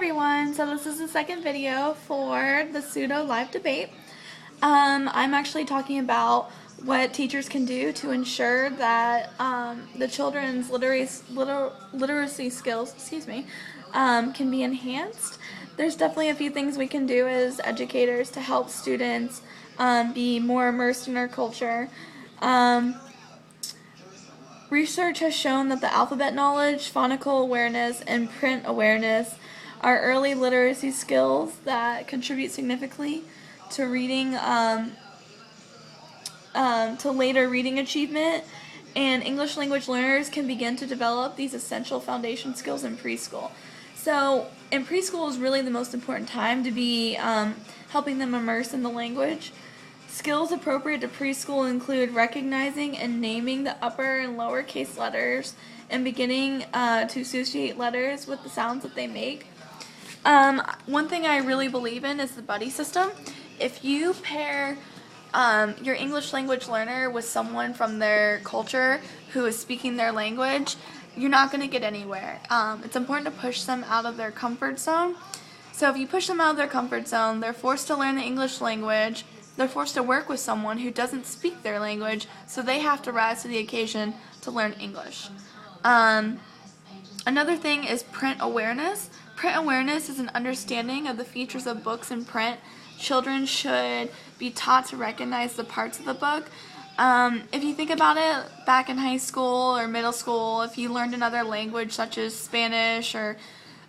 everyone, so this is the second video for the pseudo live debate. I'm actually talking about what teachers can do to ensure that the children's literacy skills, can be enhanced. There's definitely a few things we can do as educators to help students be more immersed in our culture. Research has shown that the alphabet knowledge, phonical awareness, and print awareness are early literacy skills that contribute significantly to reading, to later reading achievement, and English language learners can begin to develop these essential foundation skills in preschool. So, in preschool is really the most important time to be helping them immerse in the language. Skills appropriate to preschool include recognizing and naming the upper and lower case letters and beginning to associate letters with the sounds that they make. One thing I really believe in is the buddy system. If you pair your English language learner with someone from their culture who is speaking their language, you're not going to get anywhere. It's important to push them out of their comfort zone. So if you push them out of their comfort zone, they're forced to learn the English language. They're forced to work with someone who doesn't speak their language, so they have to rise to the occasion to learn English. Another thing is print awareness. Print awareness is an understanding of the features of books in print. Children should be taught to recognize the parts of the book. If you think about it, back in high school or middle school, if you learned another language such as Spanish or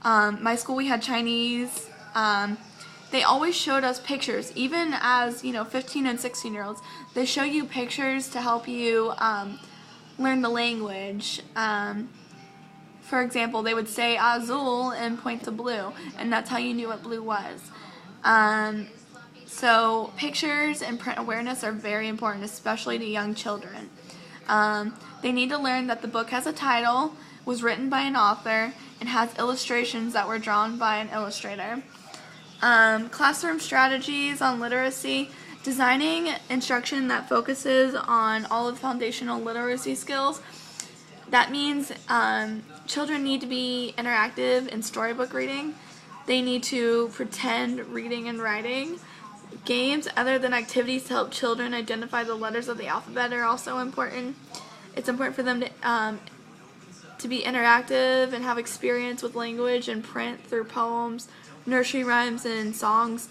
my school we had Chinese, they always showed us pictures, even as 15 and 16-year-olds. They show you pictures to help you learn the language. For example, they would say azul and point to blue, and that's how you knew what blue was. So pictures and print awareness are very important, especially to young children. They need to learn that the book has a title, was written by an author, and has illustrations that were drawn by an illustrator. Classroom strategies on literacy. Designing instruction that focuses on all of the foundational literacy skills. That means children need to be interactive in storybook reading. They need to pretend reading and writing. Games other than activities to help children identify the letters of the alphabet are also important. It's important for them to be interactive and have experience with language and print through poems, nursery rhymes, and songs.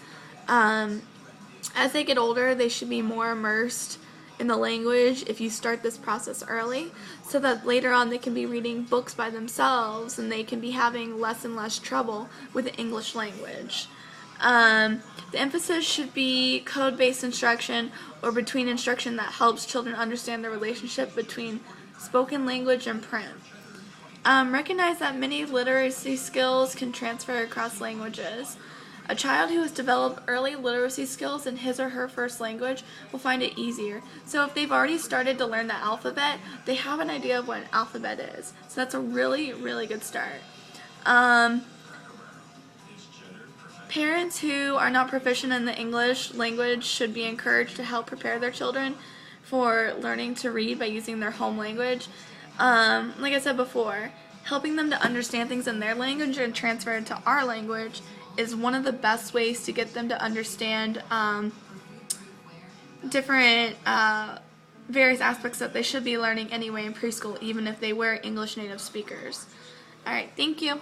As they get older, they should be more immersed in the language if you start this process early, so that later on they can be reading books by themselves and they can be having less and less trouble with the English language. The emphasis should be code-based instruction or between instruction that helps children understand the relationship between spoken language and print. Recognize that many literacy skills can transfer across languages. A child who has developed early literacy skills in his or her first language will find it easier. So if they've already started to learn the alphabet, they have an idea of what an alphabet is. So that's a really, really good start. Parents who are not proficient in the English language should be encouraged to help prepare their children for learning to read by using their home language. Like I said before, helping them to understand things in their language and transfer it to our language is one of the best ways to get them to understand different various aspects that they should be learning anyway in preschool, even if they were English native speakers. Alright, thank you.